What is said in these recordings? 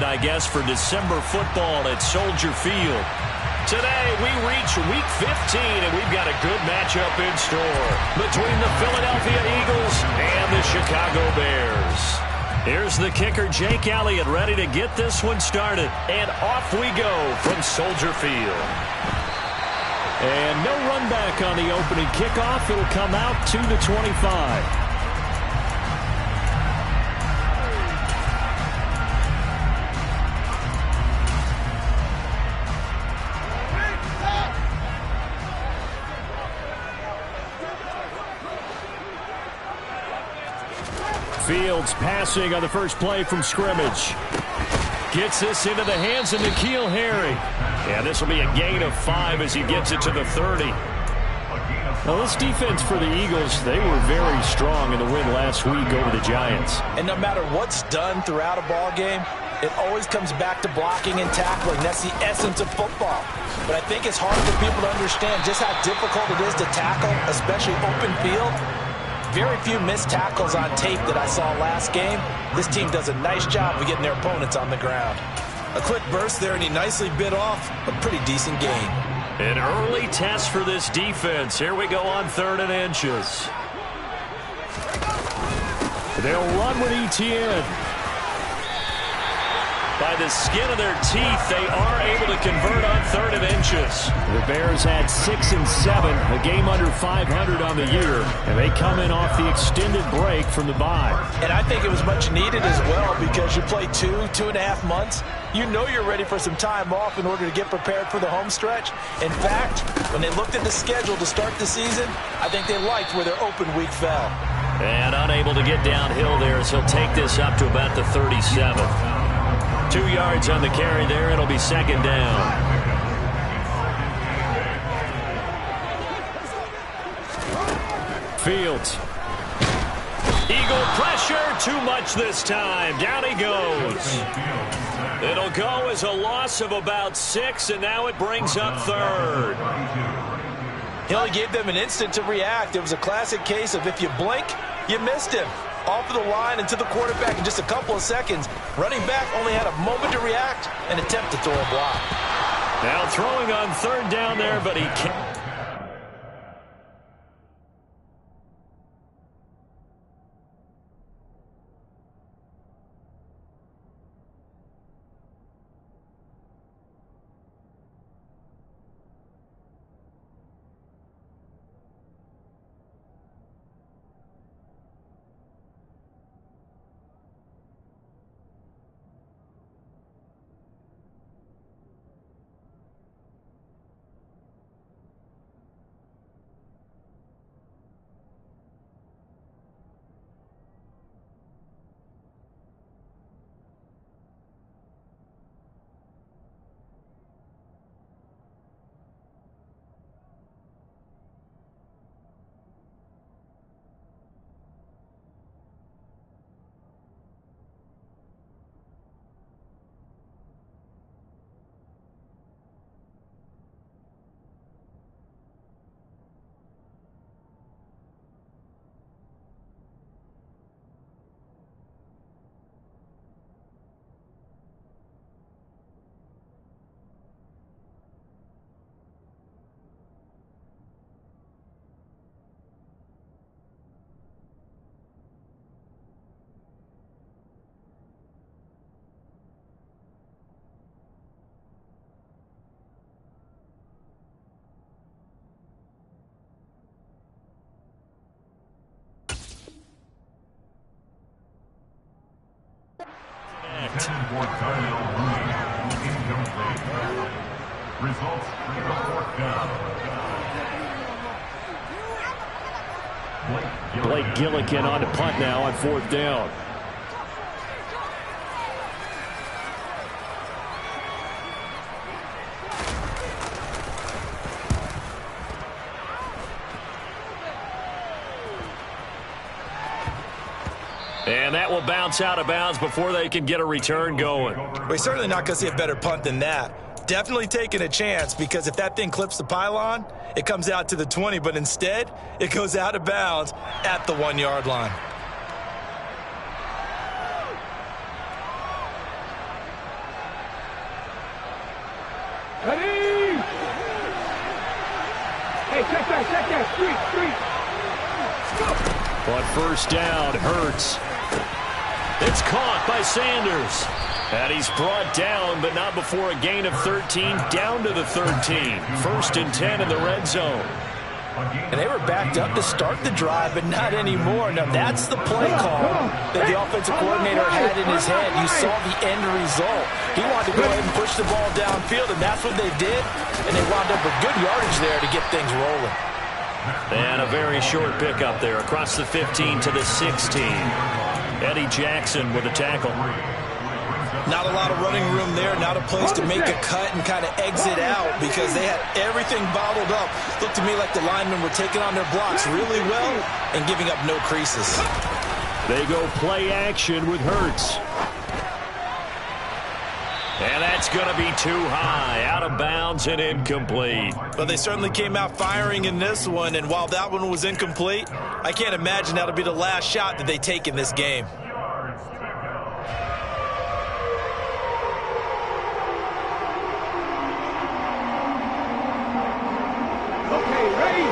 excited, I guess, for December football at Soldier Field. Today, we reach Week 15, and we've got a good matchup in store between the Philadelphia Eagles and the Chicago Bears. Here's the kicker, Jake Elliott, ready to get this one started. And off we go from Soldier Field. And no run back on the opening kickoff. It'll come out to the 25. Fields passing on the first play from scrimmage. Gets this into the hands of N'Keal Harry. Yeah, this will be a gain of 5 as he gets it to the 30. Now, this defense for the Eagles, they were very strong in the win last week over the Giants. And no matter what's done throughout a ball game, it always comes back to blocking and tackling. That's the essence of football. But I think it's hard for people to understand just how difficult it is to tackle, especially open field. Very few missed tackles on tape that I saw last game. This team does a nice job of getting their opponents on the ground. A quick burst there, and he nicely bit off a pretty decent gain. An early test for this defense. Here we go on 3rd and inches. They'll run with Etienne. By the skin of their teeth, they are able to convert on 3rd and inches. The Bears had 6 and 7, a game under 500 on the year, and they come in off the extended break from the bye. And I think it was much needed as well because you play 2.5 months. You know you're ready for some time off in order to get prepared for the home stretch. In fact, when they looked at the schedule to start the season, I think they liked where their open week fell. And unable to get downhill there as he'll take this up to about the 37. 2 yards on the carry there. It'll be 2nd down. Fields. Eagle pressure. Too much this time. Down he goes. It'll go as a loss of about 6, and now it brings up 3rd. He only gave them an instant to react. It was a classic case of if you blink, you missed him. Off of the line and to the quarterback in just a couple of seconds. Running back only had a moment to react and attempt to throw a block. Now throwing on 3rd down there, but he can't. Blake Gillikin on to punt now on 4th down. And that will bounce out of bounds before they can get a return going. We're certainly not going to see a better punt than that. Definitely taking a chance, because if that thing clips the pylon, it comes out to the 20, but instead it goes out of bounds at the 1-yard line. Ready? Hey, check that. Street. But first down, Hurts. It's caught by Sanders. And he's brought down, but not before a gain of 13, down to the 13. First and 10 in the red zone. And they were backed up to start the drive, but not anymore. Now, that's the play call that the offensive coordinator had in his head. You saw the end result. He wanted to go ahead and push the ball downfield, and that's what they did. And they wound up with good yardage there to get things rolling. And a very short pickup there across the 15 to the 16. Eddie Jackson with a tackle. Not a lot of running room there, not a place to make a cut and kind of exit out because they had everything bottled up. Looked to me like the linemen were taking on their blocks really well and giving up no creases. They go play action with Hurts. And that's going to be too high, out of bounds and incomplete. But they certainly came out firing in this one, and while that one was incomplete, I can't imagine that'll be the last shot that they take in this game.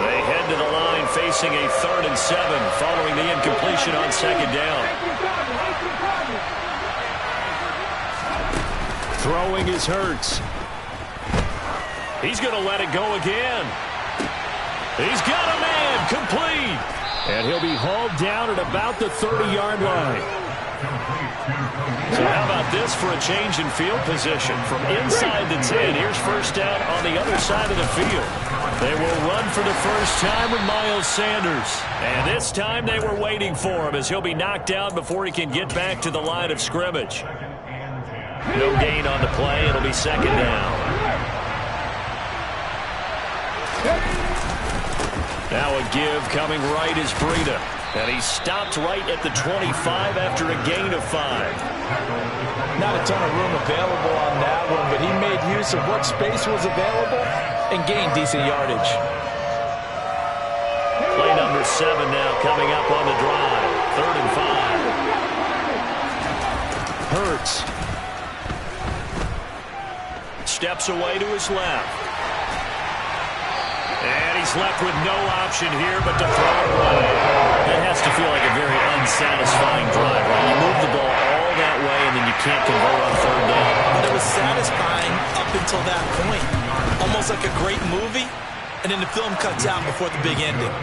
They head to the line facing a 3rd and 7 following the incompletion on second down. Throwing is Hurts. He's going to let it go again. He's got a man, complete. And he'll be hauled down at about the 30-yard line. So how about this for a change in field position? From inside the 10, here's first down on the other side of the field. They will run for the first time with Miles Sanders. And this time they were waiting for him as he'll be knocked down before he can get back to the line of scrimmage. No gain on the play. It'll be second down. Now a give coming right is Breida. And he stopped right at the 25 after a gain of 5. Not a ton of room available on that one, but he made use of what space was available and gained decent yardage. Play number 7 now coming up on the drive. 3rd and 5. Hurts. Steps away to his left. And he's left with no option here but to throw it away. That has to feel like a very unsatisfying drive, right? You move the ball all that way and then you can't convert on 3rd down. But it was satisfying up until that point. Almost like a great movie, and then the film cuts out before the big ending.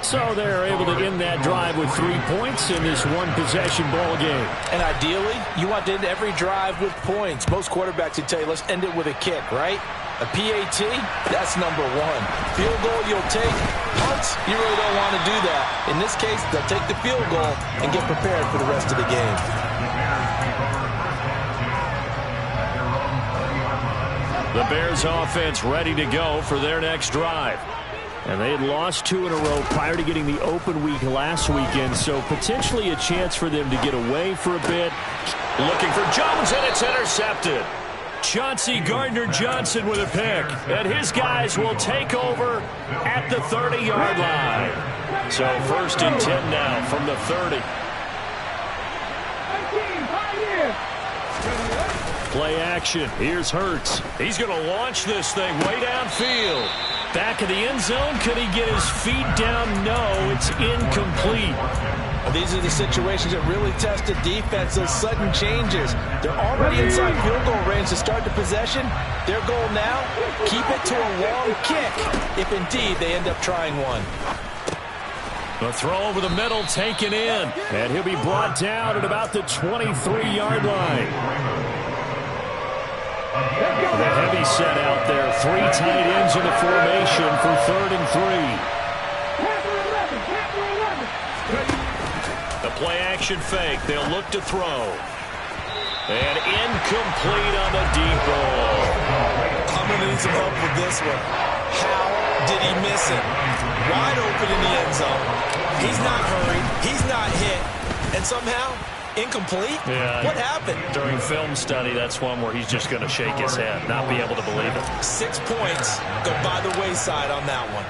So they're able to end that drive with 3 points in this one-possession ball game. And ideally, you want to end every drive with points. Most quarterbacks would tell you, let's end it with a kick, right? A PAT, that's number 1. Field goal you'll take. Punts, you really don't want to do that. In this case, they'll take the field goal and get prepared for the rest of the game. The Bears offense ready to go for their next drive. And they had lost 2 in a row prior to getting the open week last weekend, so potentially a chance for them to get away for a bit. Looking for Jones, and it's intercepted. Chauncey Gardner-Johnson with a pick, and his guys will take over at the 30-yard line. So 1st and 10 now from the 30. Play action. Here's Hurts. He's going to launch this thing way downfield. Back of the end zone. Could he get his feet down? No, it's incomplete. These are the situations that really test the defense, those sudden changes. They're already inside field goal range to start the possession. Their goal now, keep it to a long kick, if indeed they end up trying one. The throw over the middle taken in, and he'll be brought down at about the 23-yard line. The heavy set out there, 3 tight ends in the formation for 3rd and 3. The play-action fake. They'll look to throw. And incomplete on the deep ball. I'm going to need some help with this one. How did he miss it? Wide open in the end zone. He's not hurried. He's not hit. And somehow, incomplete? Yeah. What happened? During film study, that's one where he's just going to shake his head, not be able to believe it. 6 points go by the wayside on that one.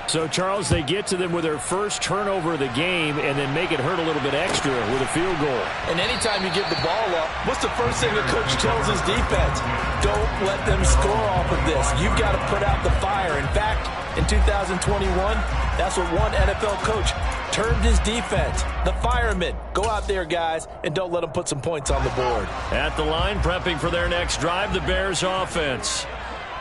So, Charles, they get to them with their first turnover of the game and then make it hurt a little bit extra with a field goal. And anytime you give the ball up, what's the first thing a coach tells his defense? Don't let them score off of this. You've got to put out the fire. In fact, in 2021, that's what one NFL coach termed his defense. The firemen. Go out there, guys, and don't let them put some points on the board. At the line, prepping for their next drive, the Bears offense.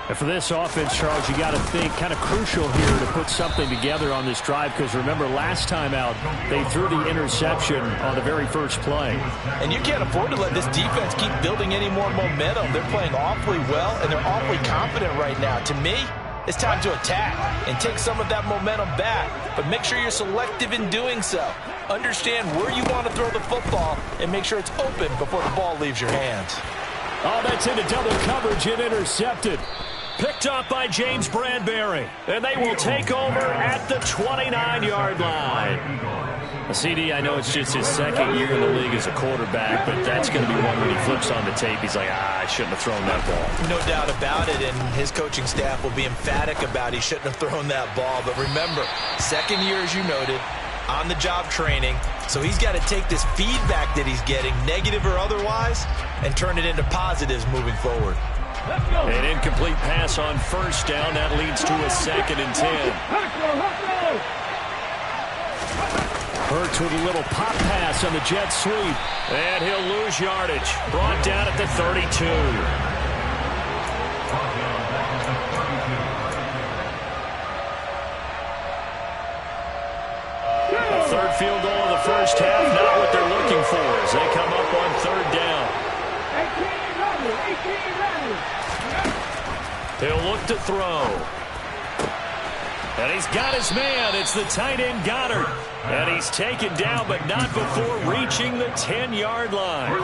And for this offense, Charles, you got to think kind of crucial here to put something together on this drive because remember last time out, they threw the interception on the very first play. And you can't afford to let this defense keep building any more momentum. They're playing awfully well, and they're awfully confident right now. To me, it's time to attack and take some of that momentum back, but make sure you're selective in doing so. Understand where you want to throw the football and make sure it's open before the ball leaves your hands. Oh, that's into double coverage and intercepted. Picked up by James Bradbury. And they will take over at the 29-yard line. CD, I know it's just his second year in the league as a quarterback, but that's going to be one when he flips on the tape. He's like, I shouldn't have thrown that ball. No doubt about it, and his coaching staff will be emphatic about he shouldn't have thrown that ball. But remember, second year, as you noted, on-the-job training. So he's got to take this feedback that he's getting, negative or otherwise, and turn it into positives moving forward. An incomplete pass on first down. That leads to a 2nd and 10. Hurts with a little pop pass on the jet sweep. And he'll lose yardage. Brought down at the 32. A third field goal of the first half. Not what they're looking for as they come up on 3rd down. 18 He'll look to throw. And he's got his man. It's the tight end Goddard. And he's taken down, but not before reaching the 10-yard line.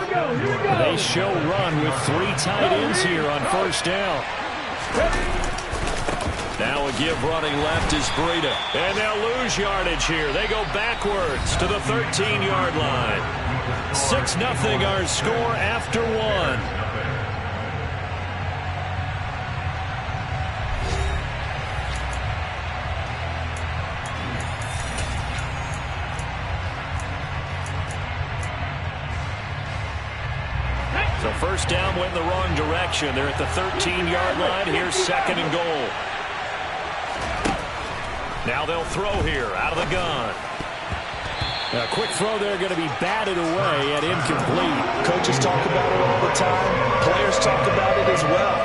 They show run with 3 tight ends here on first down. Now a give running left is Breida. And they'll lose yardage here. They go backwards to the 13-yard line. 6-0 our score after 1. So first down went in the wrong direction. They're at the 13-yard line. Here's 2nd and goal. Now they'll throw here out of the gun. A quick throw there going to be batted away and incomplete. Coaches talk about it all the time. Players talk about it as well.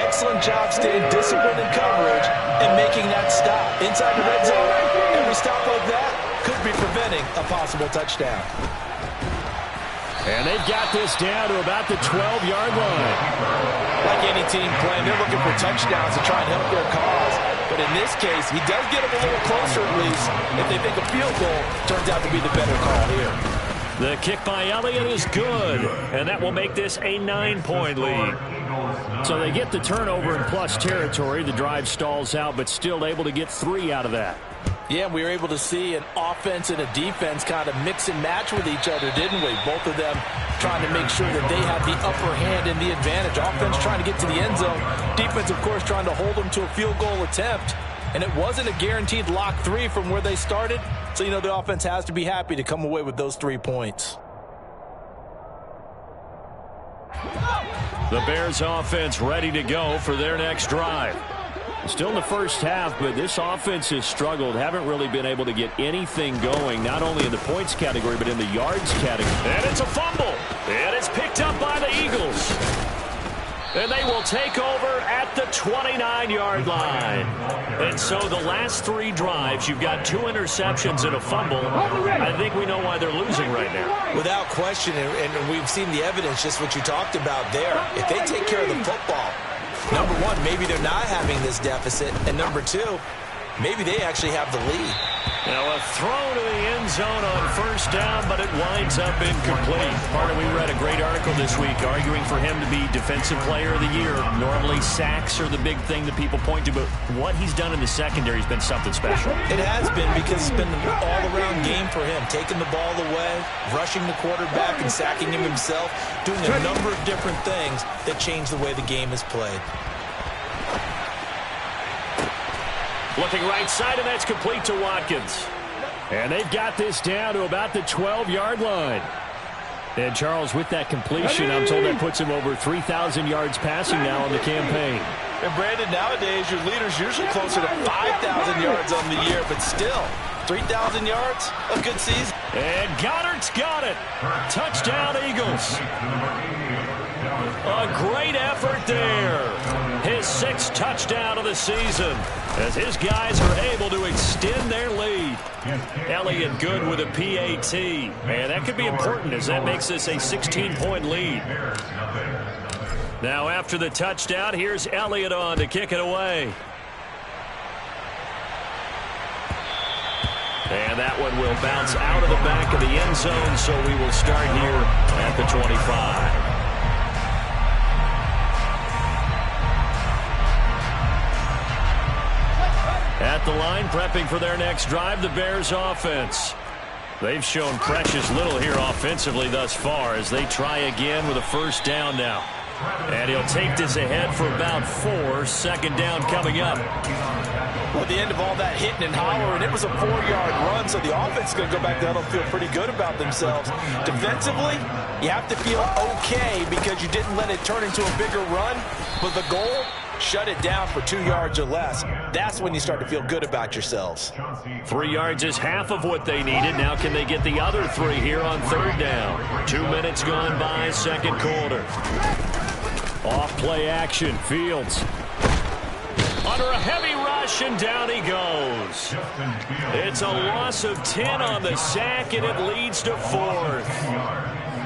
Excellent job staying disciplined in coverage and making that stop. Inside the red zone, every stop like that could be preventing a possible touchdown. And they've got this down to about the 12-yard line. Like any team playing, they're looking for touchdowns to try and help their cause. But in this case, he does get them a little closer at least. If they make a field goal, turns out to be the better call here. The kick by Elliott is good. And that will make this a 9-point lead. So they get the turnover in plus territory. The drive stalls out, but still able to get 3 out of that. Yeah, we were able to see an offense and a defense kind of mix and match with each other, didn't we? Both of them trying to make sure that they had the upper hand and the advantage. Offense trying to get to the end zone. Defense, of course, trying to hold them to a field goal attempt. And it wasn't a guaranteed lock 3 from where they started. So, you know, the offense has to be happy to come away with those 3 points. The Bears offense ready to go for their next drive. Still in the first half, but this offense has struggled. Haven't really been able to get anything going, not only in the points category, but in the yards category. And it's a fumble. And it's picked up by the Eagles. And they will take over at the 29-yard line. And so the last 3 drives, you've got 2 interceptions and a fumble. I think we know why they're losing right now. Without question, and we've seen the evidence, just what you talked about there. If they take care of the football, number 1, maybe they're not having this deficit. And number 2, maybe they actually have the lead. Now a throw to the end zone on first down, but it winds up incomplete. Partner, we read a great article this week arguing for him to be Defensive Player of the Year. Normally sacks are the big thing that people point to, but what he's done in the secondary has been something special. It has been, because it's been an all-around game for him. Taking the ball away, rushing the quarterback, and sacking him himself. Doing a number of different things that change the way the game is played. Looking right side, and that's complete to Watkins. And they've got this down to about the 12-yard line. And Charles, with that completion, I'm told that puts him over 3,000 yards passing now on the campaign. And Brandon, nowadays your leader's usually closer to 5,000 yards on the year, but still, 3,000 yards, a good season. And Goddard's got it. Touchdown, Eagles. A great effort there. His 6th touchdown of the season as his guys are able to extend their lead. Elliott good with a PAT. And that could be important as that makes this a 16-point lead. Now after the touchdown, here's Elliott on to kick it away. And that one will bounce out of the back of the end zone, so we will start here at the 25. At the line, prepping for their next drive, the Bears offense. They've shown precious little here offensively thus far as they try again with a first down now. And he'll take this ahead for about 4. Second down coming up. Well, at the end of all that hitting and hollering, it was a 4-yard run, so the offense is going to go back there and feel pretty good about themselves. Defensively, you have to feel okay because you didn't let it turn into a bigger run, but the goal, shut it down for 2 yards or less. That's when you start to feel good about yourselves. 3 yards is half of what they needed. Now can they get the other 3 here on third down? 2 minutes gone by, second quarter. Off play action, Fields. Under a heavy rush, and down he goes. It's a loss of 10 on the sack, and it leads to 4th.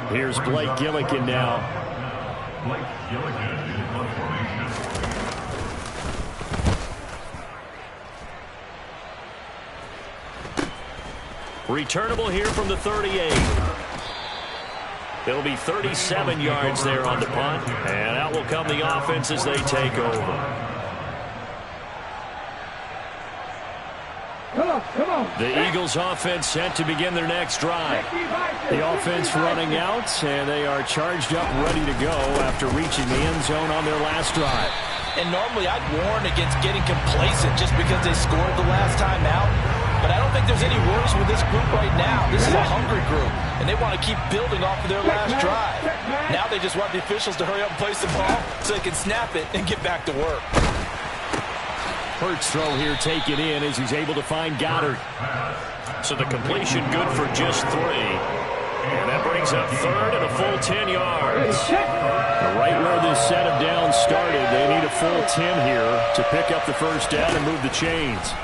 Here's Blake Gillikin now. Returnable here from the 38. It'll be 37 yards there on the punt, and out will come the offense as they take over. Come on. The Eagles offense set to begin their next drive. The offense running out, and they are charged up, ready to go after reaching the end zone on their last drive. And normally I'd warn against getting complacent just because they scored the last time out. But I don't think there's any worries with this group right now. This is a hungry group, and they want to keep building off of their last drive. Now they just want the officials to hurry up and place the ball so they can snap it and get back to work. Hurts throw here taken in as he's able to find Goddard. So the completion good for just 3. And that brings up third and a full 10 yards. Right where this set of downs started, they need a full 10 here to pick up the first down and move the chains.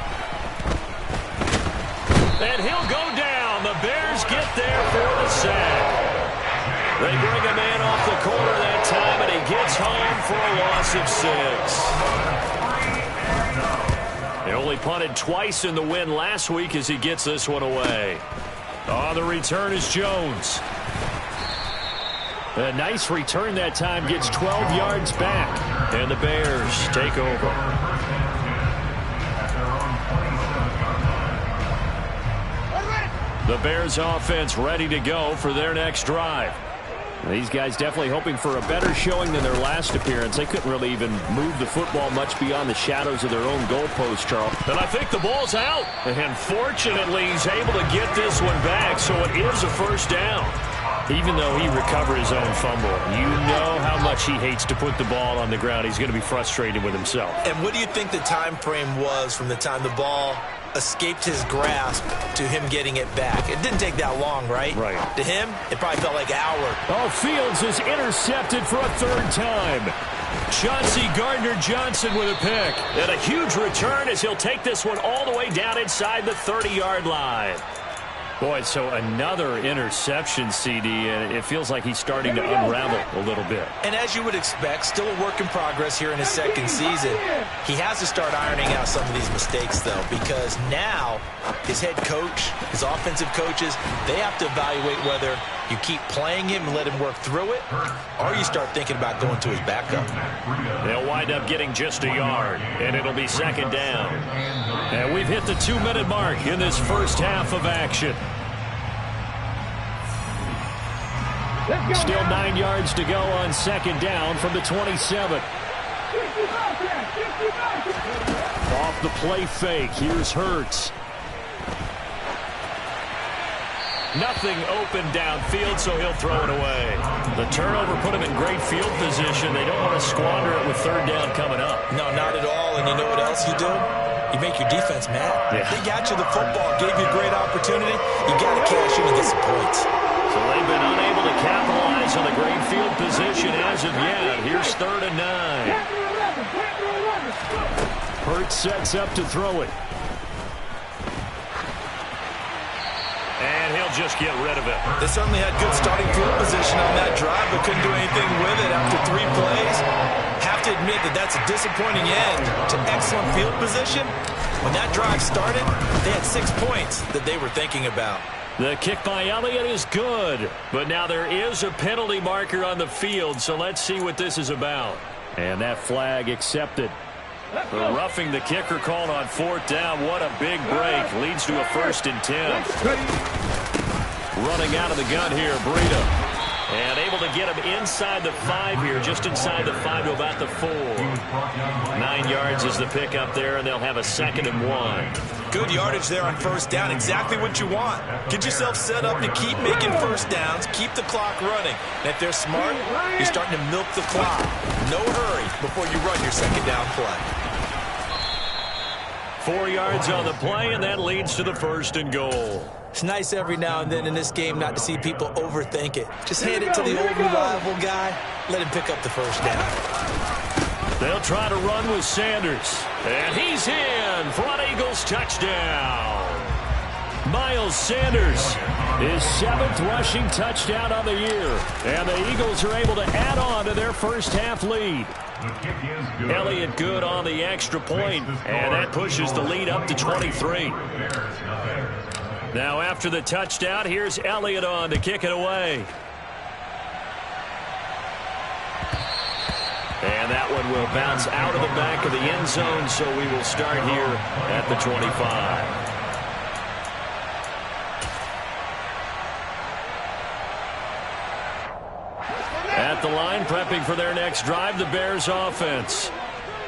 And he'll go down. The Bears get there for the sack. They bring a man off the corner that time, and he gets home for a loss of 6. They only punted twice in the win last week as he gets this one away. On the return is Jones. A nice return that time, gets 12 yards back. And the Bears take over. The Bears offense ready to go for their next drive. These guys definitely hoping for a better showing than their last appearance. They couldn't really even move the football much beyond the shadows of their own goalpost, Charles. And I think the ball's out. And fortunately, he's able to get this one back, so it is a first down. Even though he recovered his own fumble, you know how much he hates to put the ball on the ground. He's going to be frustrated with himself. And what do you think the time frame was from the time the ball escaped his grasp to him getting it back? It didn't take that long, right? Right. To him, it probably felt like hours. Oh, Fields is intercepted for a 3rd time. Chauncey Gardner-Johnson with a pick. And a huge return as he'll take this one all the way down inside the 30-yard line. Boy, so another interception, CD, and it feels like he's starting to unravel a little bit. And as you would expect, still a work in progress here in his second season. He has to start ironing out some of these mistakes, though, because now his head coach, his offensive coaches, they have to evaluate whether you keep playing him and let him work through it, or you start thinking about going to his backup. They'll wind up getting just a yard, and it'll be second down. And we've hit the 2-minute mark in this first half of action. Still 9 yards to go on second down from the 27. Off the play fake, here's Hurts. Nothing open downfield, so he'll throw it away. The turnover put him in great field position. They don't want to squander it with third down coming up. No, not at all. And you know what else you do? You make your defense mad. Yeah. They got you the football, gave you a great opportunity. You got to cash in and get some points. So they've been unable to capitalize on the great field position as of yet. Here's 3rd and 9. Hurts sets up to throw it. And he'll just get rid of it. They certainly had good starting field position on that drive, but couldn't do anything with it after 3 plays. Have to admit that that's a disappointing end to excellent field position. When that drive started, they had 6 points that they were thinking about. The kick by Elliott is good, but now there is a penalty marker on the field, so let's see what this is about. And that flag accepted. The roughing the kicker called on 4th down. What a big break. Leads to a 1st and 10. Running out of the gun here, Breida. And able to get him inside the 5 here, just inside the 5 to about the 4. 9 yards is the pickup there, and they'll have a 2nd and 1. Good yardage there on 1st down. Exactly what you want. Get yourself set up to keep making 1st downs, keep the clock running. And if they're smart, you're starting to milk the clock. No hurry before you run your 2nd down play. 4 yards on the play, and that leads to the 1st and goal. It's nice every now and then in this game not to see people overthink it. Just hand it to the old reliable guy. Let him pick up the 1st down. They'll try to run with Sanders. And he's in for an Eagles touchdown. Miles Sanders, his 7th rushing touchdown of the year. And the Eagles are able to add on to their first half lead. Elliott good on the extra point, and that pushes the lead up to 23. Now after the touchdown, here's Elliott on to kick it away. And that one will bounce out of the back of the end zone, so we will start here at the 25. At the line, prepping for their next drive, the Bears offense.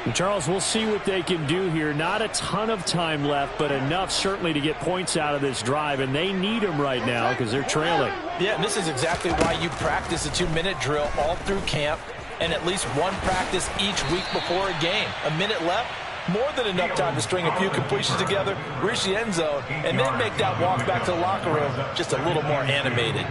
And Charles, we'll see what they can do here. Not a ton of time left, but enough certainly to get points out of this drive, and they need them right now because they're trailing. Yeah, and this is exactly why you practice a 2-minute drill all through camp and at least one practice each week before a game. A minute left, more than enough time to string a few completions together, reach the end zone, and then make that walk back to the locker room just a little more animated.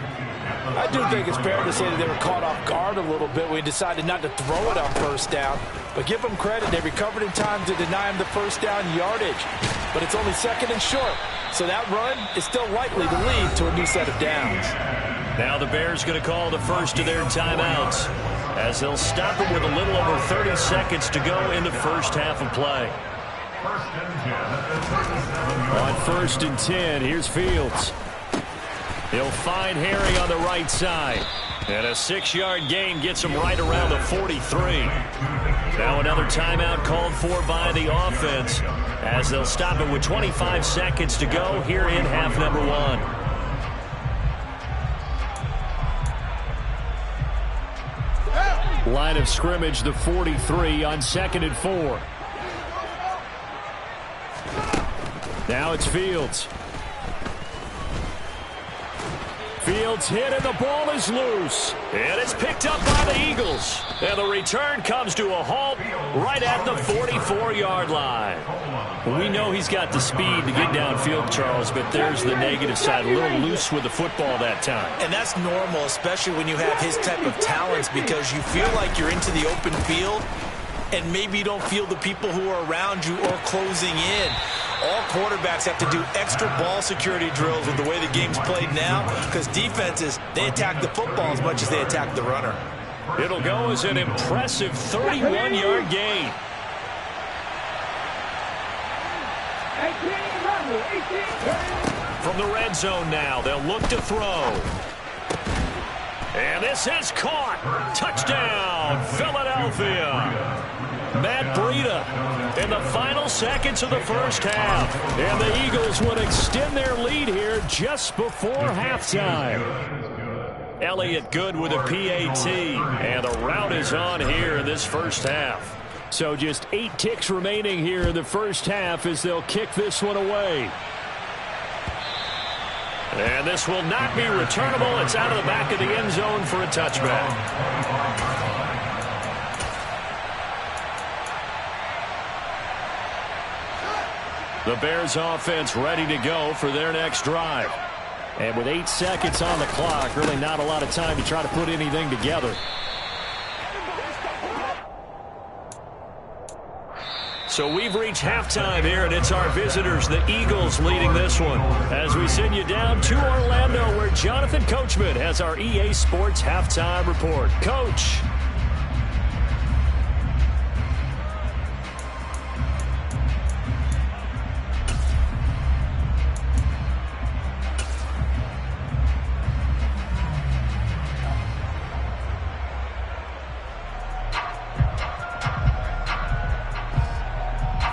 I do think it's fair to say that they were caught off guard a little bit when we decided not to throw it on 1st down. But give them credit, they recovered in time to deny him the 1st down yardage. But it's only 2nd and short, so that run is still likely to lead to a new set of downs. Now the Bears going to call the first of their timeouts as they'll stop it with a little over 30 seconds to go in the first half of play. On 1st and 10, here's Fields. He'll find Harry on the right side. And a 6-yard gain gets him right around the 43. Now another timeout called for by the offense as they'll stop it with 25 seconds to go here in half number 1. Line of scrimmage, the 43 on 2nd and 4. Now it's Fields. Fields hit and the ball is loose. And it's picked up by the Eagles. And the return comes to a halt right at the 44-yard line. Well, we know he's got the speed to get downfield, Charles, but there's the negative side. A little loose with the football that time. And that's normal, especially when you have his type of talents, because you feel like you're into the open field and maybe you don't feel the people who are around you or closing in. All quarterbacks have to do extra ball security drills with the way the game's played now, because defenses, they attack the football as much as they attack the runner. It'll go as an impressive 31-yard gain. 18. From the red zone now, they'll look to throw. And this is caught. Touchdown, Philadelphia. Matt Breida in the final seconds of the first half. And the Eagles would extend their lead here just before halftime. Elliott good with a PAT. And the route is on here in this first half. So just 8 ticks remaining here in the first half as they'll kick this one away. And this will not be returnable. It's out of the back of the end zone for a touchback. The Bears offense ready to go for their next drive. And with 8 seconds on the clock, really not a lot of time to try to put anything together. So we've reached halftime here, and it's our visitors, the Eagles, leading this one. As we send you down to Orlando, where Jonathan Coachman has our EA Sports halftime report. Coach.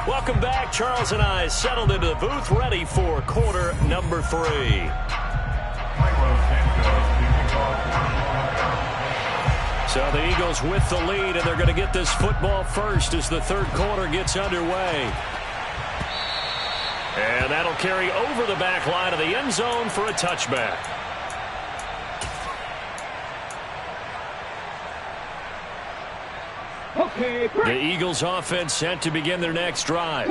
Welcome back. Charles and I settled into the booth, ready for quarter number 3. So the Eagles with the lead, and they're going to get this football first as the third quarter gets underway. And that'll carry over the back line of the end zone for a touchback. The Eagles offense set to begin their next drive.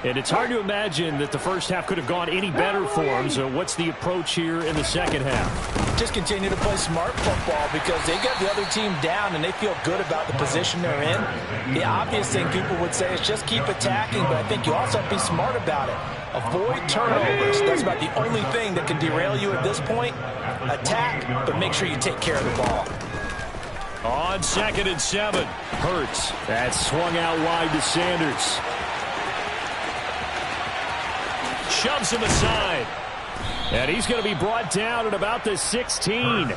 And it's hard to imagine that the first half could have gone any better for them. So what's the approach here in the second half? Just continue to play smart football because they got the other team down and they feel good about the position they're in. The obvious thing people would say is just keep attacking, but I think you also have to be smart about it. Avoid turnovers. That's about the only thing that can derail you at this point. Attack, but make sure you take care of the ball. On 2nd and 7. Hurts. That swung out wide to Sanders. Shoves him aside. And he's going to be brought down at about the 16.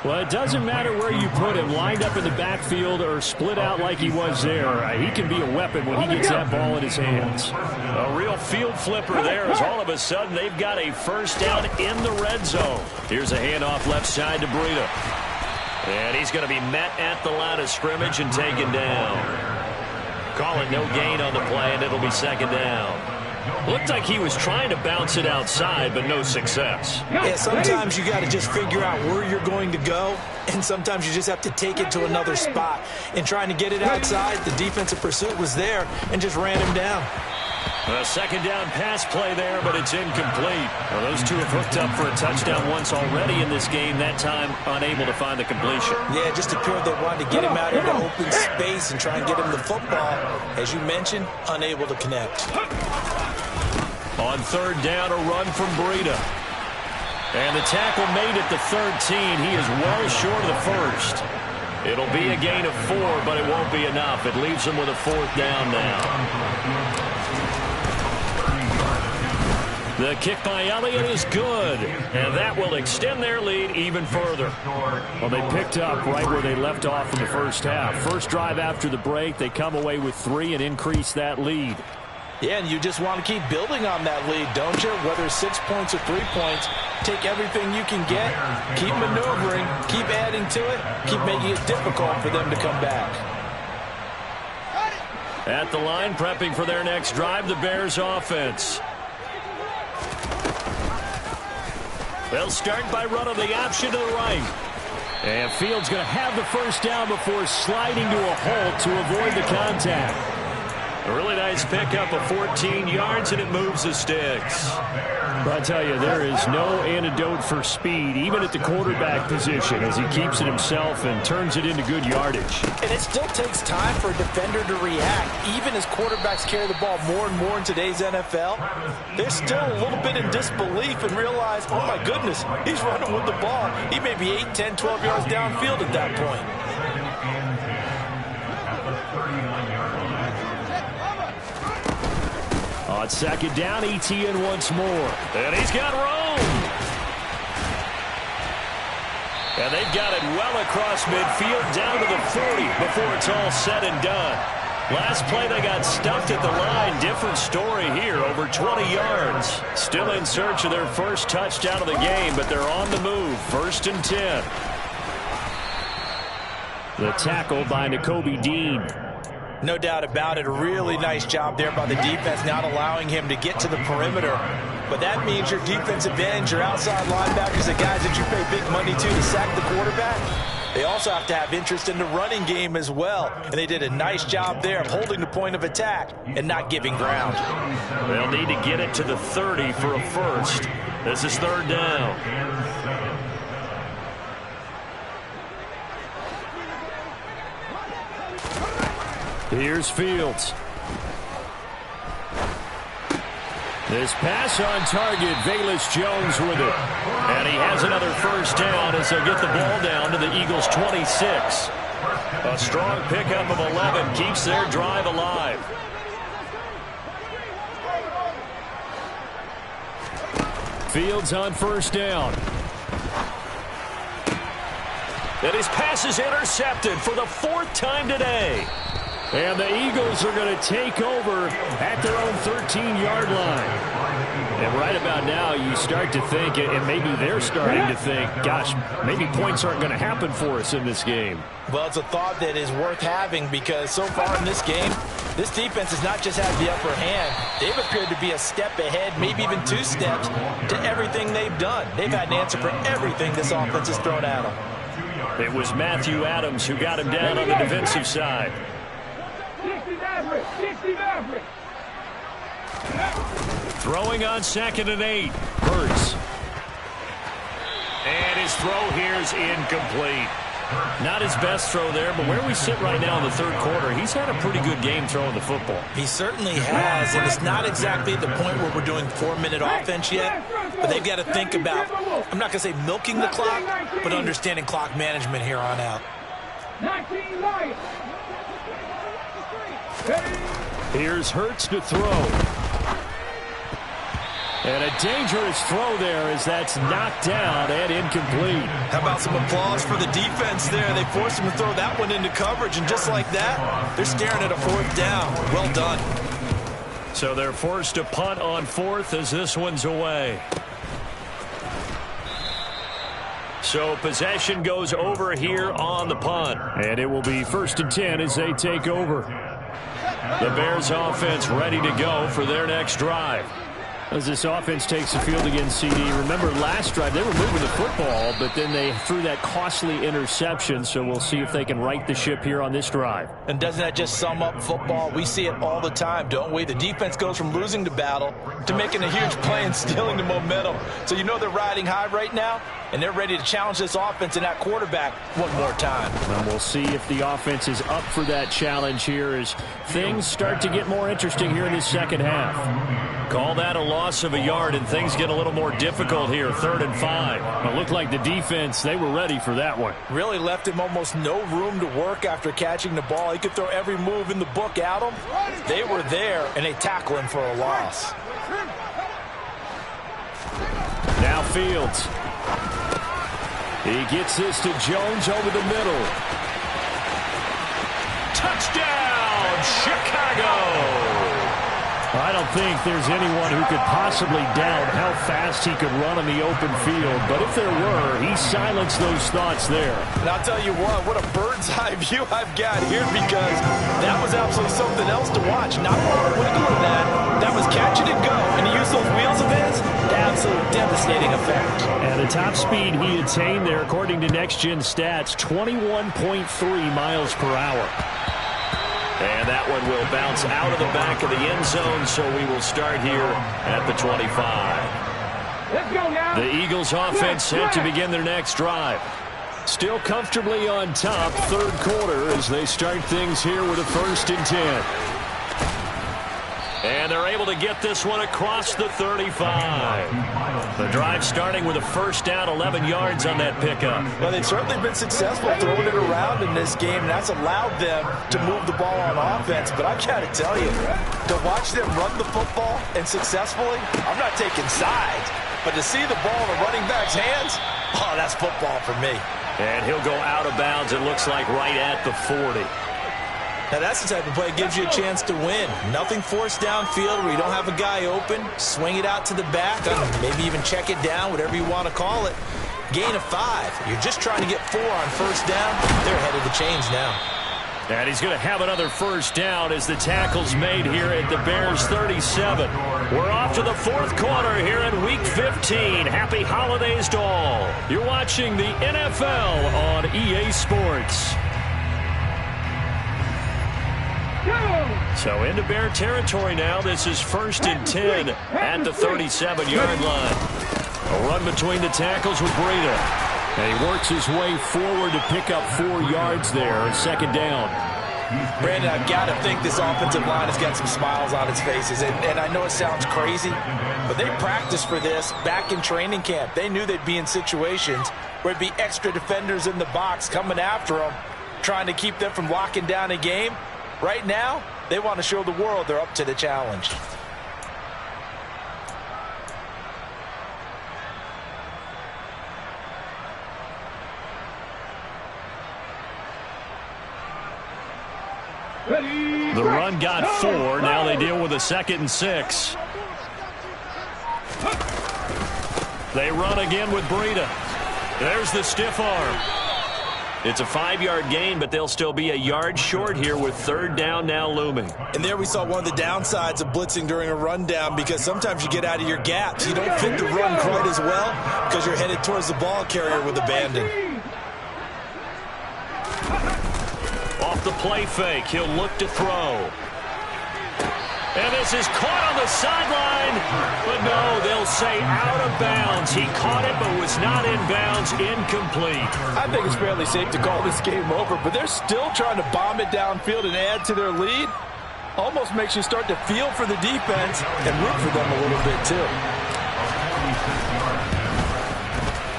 Well, it doesn't matter where you put him, lined up in the backfield or split out like he was there. He can be a weapon when he gets that ball in his hands. A real field flipper there as all of a sudden they've got a first down in the red zone. Here's a handoff left side to Breida. And he's going to be met at the line of scrimmage and taken down. Call it no gain on the play, and it'll be second down. Looked like he was trying to bounce it outside, but no success. Yeah, sometimes you got to just figure out where you're going to go, and sometimes you just have to take it to another spot. In trying to get it outside, the defensive pursuit was there and just ran him down. A second down pass play there, but it's incomplete. Well, those two have hooked up for a touchdown once already in this game, that time unable to find the completion. Yeah, it just appeared they wanted to get him out into open space and try and get him the football. As you mentioned, unable to connect. On 3rd down, a run from Breida. And the tackle made at the 13. He is well short of the first. It'll be a gain of 4, but it won't be enough. It leaves them with a 4th down now. The kick by Elliott is good, and that will extend their lead even further. Well, they picked up right where they left off in the first half. First drive after the break, they come away with 3 and increase that lead. Yeah, and you just want to keep building on that lead, don't you? Whether it's 6 points or 3 points, take everything you can get, keep maneuvering, keep adding to it, keep making it difficult for them to come back. At the line, prepping for their next drive, the Bears offense. They'll start by running the option to the right. And Fields going to have the first down before sliding to a halt to avoid the contact. A really nice pickup of 14 yards, and it moves the sticks. But I tell you, there is no antidote for speed, even at the quarterback position, as he keeps it himself and turns it into good yardage. And it still takes time for a defender to react. Even as quarterbacks carry the ball more and more in today's NFL, they're still a little bit in disbelief and realize, oh my goodness, he's running with the ball. He may be 8, 10, 12 yards downfield at that point. On 2nd down, ETN once more. And he's got room. And they've got it well across midfield down to the 40 before it's all said and done. Last play, they got stuffed at the line. Different story here, over 20 yards. Still in search of their first touchdown of the game, but they're on the move. 1st and 10. The tackle by Nakobe Dean. No doubt about it. A really nice job there by the defense, not allowing him to get to the perimeter. But that means your defensive ends, your outside linebackers, the guys that you pay big money to sack the quarterback, they also have to have interest in the running game as well. And they did a nice job there of holding the point of attack and not giving ground. They'll need to get it to the 30 for a first. This is third down. Here's Fields. This pass on target, Velus Jones with it. And he has another first down as they'll get the ball down to the Eagles' 26. A strong pickup of 11 keeps their drive alive. Fields on first down. And his pass is intercepted for the fourth time today. And the Eagles are going to take over at their own 13-yard line. And right about now, you start to think, and maybe they're starting to think, gosh, maybe points aren't going to happen for us in this game. Well, it's a thought that is worth having because so far in this game, this defense has not just had the upper hand. They've appeared to be a step ahead, maybe even 2 steps, to everything they've done. They've had an answer for everything this offense has thrown at them. It was Matthew Adams who got him down on the defensive side. Throwing on 2nd and 8. Hurts. And his throw here is incomplete. Not his best throw there, but where we sit right now in the third quarter, he's had a pretty good game throwing the football. He certainly has, and it's not exactly at the point where we're doing 4-minute offense yet, but they've got to think about, I'm not going to say milking the clock, but understanding clock management here on out. 19 Lions. Here's Hurts to throw. And a dangerous throw there as that's knocked down and incomplete. How about some applause for the defense there? They forced him to throw that one into coverage, and just like that, they're staring at a 4th down. Well done. So they're forced to punt on 4th as this one's away. So possession goes over here on the punt. And it will be 1st and 10 as they take over. The Bears offense ready to go for their next drive. As this offense takes the field against CD, remember last drive they were moving the football, but then they threw that costly interception, so we'll see if they can right the ship here on this drive. And doesn't that just sum up football? We see it all the time, don't we? The defense goes from losing the battle to making a huge play and stealing the momentum. So you know they're riding high right now, and they're ready to challenge this offense and that quarterback one more time. And we'll see if the offense is up for that challenge here as things start to get more interesting here in the second half. Call that a loss of a yard, and things get a little more difficult here, 3rd and 5. It looked like the defense, they were ready for that one. Really left him almost no room to work after catching the ball. He could throw every move in the book at him. They were there, and they tackle him for a loss. Now Fields. He gets this to Jones over the middle. Touchdown, Chicago! I don't think there's anyone who could possibly doubt how fast he could run on the open field. But if there were, he silenced those thoughts there. And I'll tell you what a bird's eye view I've got here because that was absolutely something else to watch. Not a lot of wiggle in that. That was catch it and go. And he used those wheels of his to absolutely devastating effect. And the top speed he attained there, according to Next Gen Stats, 21.3 miles per hour. And that one will bounce out of the back of the end zone, so we will start here at the 25. Let's go now. The Eagles offense set to begin their next drive. Still comfortably on top, third quarter, as they start things here with a 1st and 10. And they're able to get this one across the 35. The drive starting with a first down, 11 yards on that pickup. Well, they've certainly been successful throwing it around in this game, and that's allowed them to move the ball on offense. But I've got to tell you, to watch them run the football and successfully, I'm not taking sides, but to see the ball in the running back's hands, oh, that's football for me. And he'll go out of bounds, it looks like, right at the 40. Now, that's the type of play that gives you a chance to win. Nothing forced downfield where you don't have a guy open. Swing it out to the back, maybe even check it down, whatever you want to call it. Gain of 5. You're just trying to get 4 on first down. They're ahead of the chains now. And he's going to have another first down as the tackle's made here at the Bears 37. We're off to the fourth quarter here in Week 15. Happy holidays to all. You're watching the NFL on EA Sports. So into Bear territory now. This is 1st and 10 at the 37-yard line. A run between the tackles with Breida. And he works his way forward to pick up 4 yards there. Second down. Brandon, I've got to think this offensive line has got some smiles on its faces. And I know it sounds crazy, but they practiced for this back in training camp. They knew they'd be in situations where it'd be extra defenders in the box coming after them, trying to keep them from locking down a game. Right now, they want to show the world they're up to the challenge. The run got 4. Now they deal with a 2nd and 6. They run again with Breida. There's the stiff arm. It's a 5-yard gain, but they'll still be a yard short here with 3rd down now looming. And there we saw one of the downsides of blitzing during a rundown, because sometimes you get out of your gaps. You don't fit the run quite as well because you're headed towards the ball carrier with abandon. Off the play fake, he'll look to throw. And this is caught on the sideline. But no, they'll say out of bounds. He caught it but was not in bounds. Incomplete. I think it's fairly safe to call this game over, but they're still trying to bomb it downfield and add to their lead. Almost makes you start to feel for the defense and root for them a little bit too.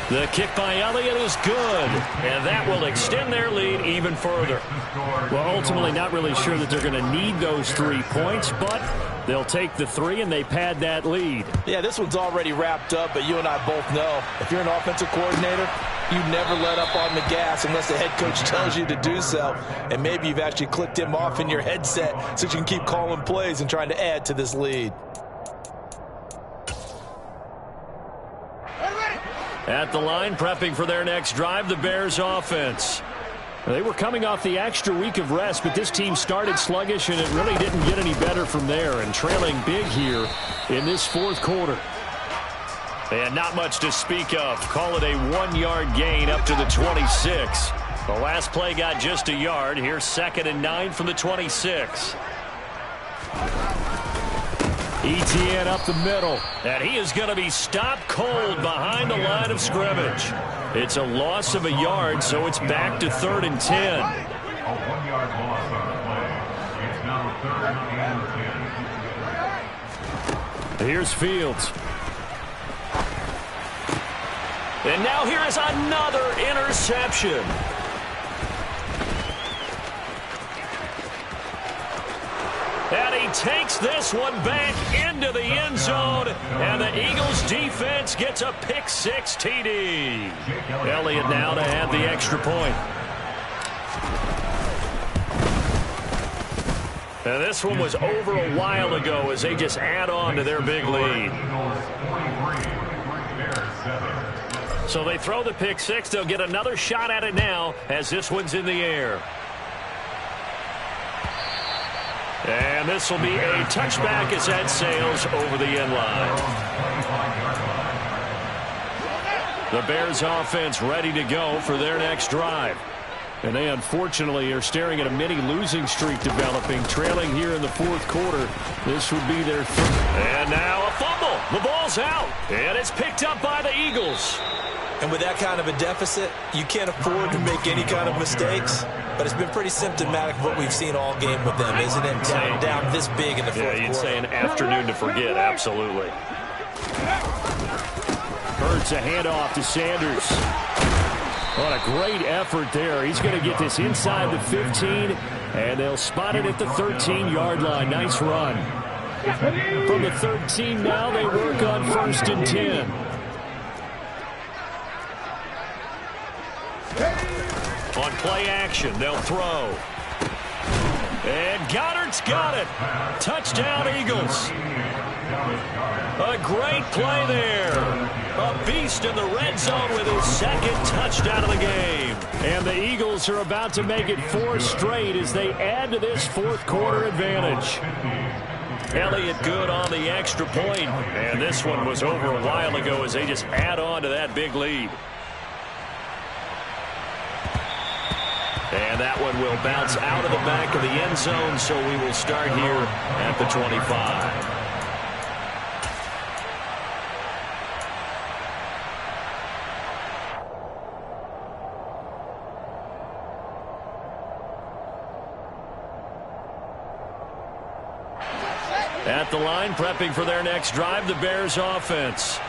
The kick by Elliott is good, and that will extend their lead even further. Well, ultimately not really sure that they're going to need those 3 points, but they'll take the 3 and they pad that lead. Yeah, this one's already wrapped up, but you and I both know if you're an offensive coordinator, you never let up on the gas unless the head coach tells you to do so, and maybe you've actually clicked him off in your headset so you can keep calling plays and trying to add to this lead. At the line, prepping for their next drive, the Bears offense. They were coming off the extra week of rest, but this team started sluggish, and it really didn't get any better from there, and trailing big here in this fourth quarter. And not much to speak of. Call it a 1-yard gain up to the 26. The last play got just a yard. Here's 2nd and 9 from the 26. Etienne up the middle, and he is going to be stopped cold behind the line of scrimmage. It's a loss of a yard, so it's back to 3rd and 10. A 1-yard loss on the play. It's now 3rd and 10. Here's Fields. And now here is another interception. And he takes this one back into the end zone, and the Eagles defense gets a pick-6 TD. Elliott now to add the extra point. And this one was over a while ago as they just add on to their big lead. So they throw the pick-6. They'll get another shot at it now as this one's in the air. And this will be a touchback as that sails over the end line. The Bears offense ready to go for their next drive. And they unfortunately are staring at a mini losing streak developing, trailing here in the fourth quarter. This would be their And now a fumble. The ball's out. And it's picked up by the Eagles. And with that kind of a deficit, you can't afford to make any kind of mistakes. But it's been pretty symptomatic of what we've seen all game with them, isn't it? Down this big in the fourth quarter. Yeah, you'd say an afternoon to forget, absolutely. Hurts a handoff to Sanders. What a great effort there. He's going to get this inside the 15, and they'll spot it at the 13-yard line. Nice run. From the 13 now, they work on 1st and 10. On play action, they'll throw. And Goddard's got it. Touchdown, Eagles. A great play there. A beast in the red zone with his second touchdown of the game. And the Eagles are about to make it 4 straight as they add to this fourth quarter advantage. Elliott good on the extra point. And this one was over a while ago as they just add on to that big lead. And that one will bounce out of the back of the end zone, so we will start here at the 25. At the line, prepping for their next drive, the Bears offense.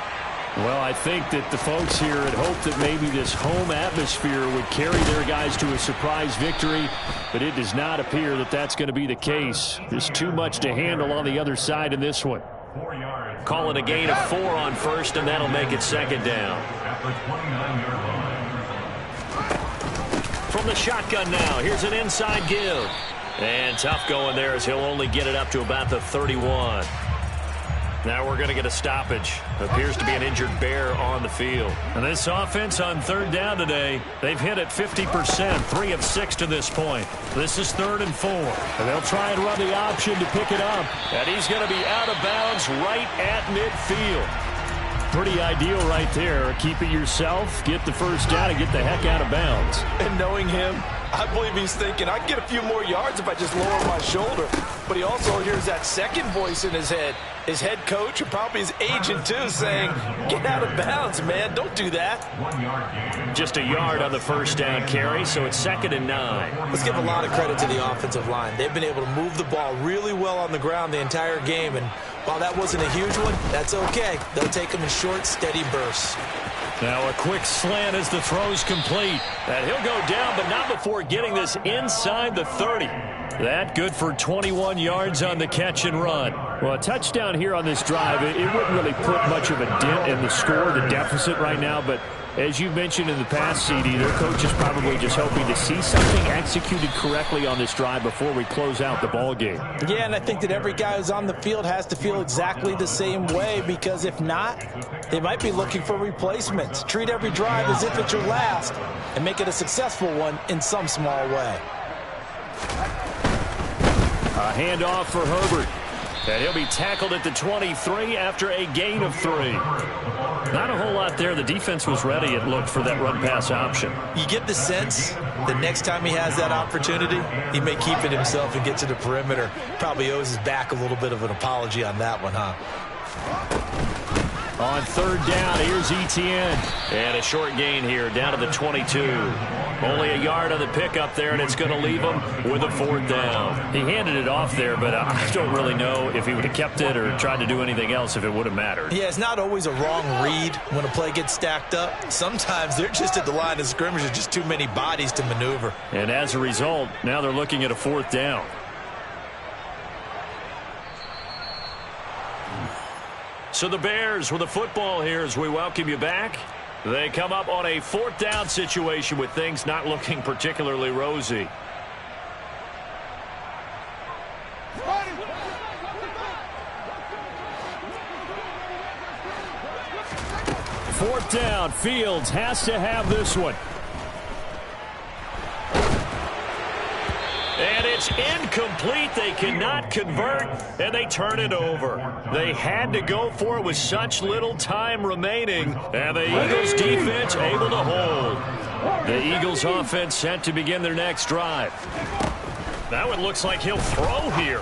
Well, I think that the folks here had hoped that maybe this home atmosphere would carry their guys to a surprise victory, but it does not appear that that's going to be the case. There's too much to handle on the other side in this one. Call it a gain of 4 on first, and that'll make it second down. From the shotgun now, here's an inside give. And tough going there as he'll only get it up to about the 31. Now we're going to get a stoppage. Appears to be an injured Bear on the field. And this offense on third down today, they've hit it 50%, 3 of 6 to this point. This is 3rd and 4. And they'll try and run the option to pick it up. And he's going to be out of bounds right at midfield. Pretty ideal right there. Keep it yourself, get the first down, and get the heck out of bounds. And knowing him, I believe he's thinking, I can get a few more yards if I just lower my shoulder. But he also hears that second voice in his head. His head coach, or probably his agent too, saying, get out of bounds, man. Don't do that. Just a yard on the first down carry, so it's 2nd and 9. Let's give a lot of credit to the offensive line. They've been able to move the ball really well on the ground the entire game. And while that wasn't a huge one, that's okay. They'll take them in short, steady bursts. Now a quick slant as the throw's complete. And he'll go down, but not before getting this inside the 30. That good for 21 yards on the catch and run. Well, a touchdown here on this drive, it wouldn't really put much of a dent in the score, the deficit right now, but as you mentioned in the past, CD, their coach is probably just hoping to see something executed correctly on this drive before we close out the ball game. Yeah, and I think that every guy who's on the field has to feel exactly the same way, because if not, they might be looking for replacements. Treat every drive as if it's your last and make it a successful one in some small way. A handoff for Herbert. And he'll be tackled at the 23 after a gain of 3. Not a whole lot there. The defense was ready, it looked, for that run-pass option. You get the sense the next time he has that opportunity, he may keep it himself and get to the perimeter. Probably owes his back a little bit of an apology on that one, huh? On third down, here's Etienne. And a short gain here, down to the 22. Only a yard on the pickup there, and it's going to leave him with a 4th down. He handed it off there, but I don't really know if he would have kept it or tried to do anything else if it would have mattered. Yeah, it's not always a wrong read when a play gets stacked up. Sometimes they're just at the line of scrimmage. There's just too many bodies to maneuver. And as a result, now they're looking at a 4th down. So the Bears with the football here as we welcome you back. They come up on a 4th down situation with things not looking particularly rosy. Fourth down, Fields has to have this one. And it's incomplete. They cannot convert, and they turn it over. They had to go for it with such little time remaining, and the Eagles defense able to hold. The Eagles offense set to begin their next drive. Now it looks like he'll throw here.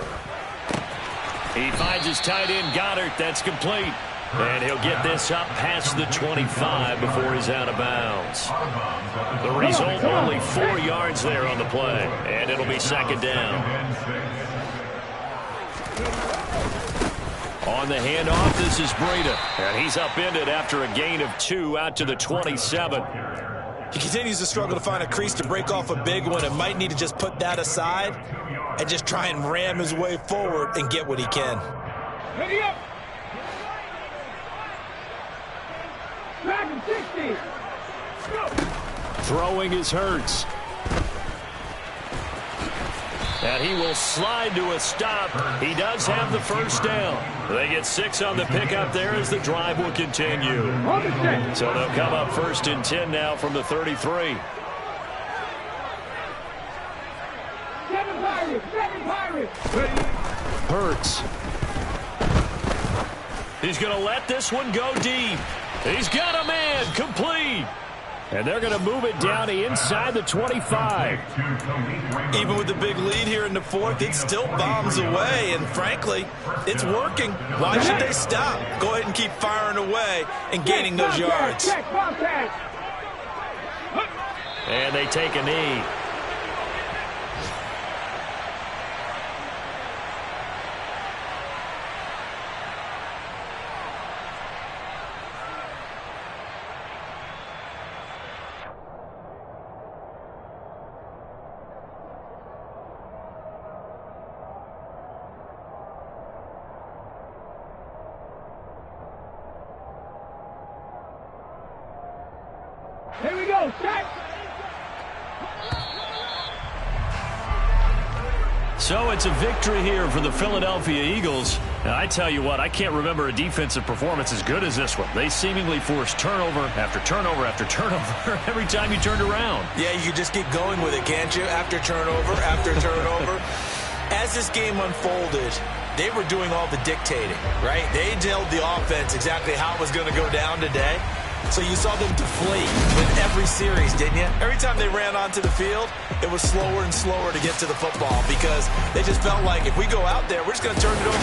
He finds his tight end, Goddard. That's complete. And he'll get this up past the 25 before he's out of bounds. The result, only 4 yards there on the play. And it'll be 2nd down. On the handoff, this is Breida. And he's upended after a gain of 2 out to the 27. He continues to struggle to find a crease to break off a big one, and might need to just put that aside and just try and ram his way forward and get what he can. Ready up. Back in 60. Go. Throwing is Hurts. And he will slide to a stop. He does have the first down. They get 6 on the pickup there as the drive will continue. So they'll come up 1st and 10 now from the 33. Hurts. He's going to let this one go deep. He's got a man, complete. And they're going to move it down to inside the 25. Even with the big lead here in the 4th, it still bombs away. And frankly, it's working. Why should they stop? Go ahead and keep firing away and gaining those yards. And they take a knee. Here we go, set. So it's a victory here for the Philadelphia Eagles. And I tell you what, I can't remember a defensive performance as good as this one. They seemingly forced turnover after turnover after turnover every time you turned around. Yeah, you can just keep going with it, can't you? After turnover. As this game unfolded, they were doing all the dictating, right? They told the offense exactly how it was going to go down today. So you saw them deflate with every series, didn't you? Every time they ran onto the field, it was slower and slower to get to the football because they just felt like if we go out there, we're just going to turn it over.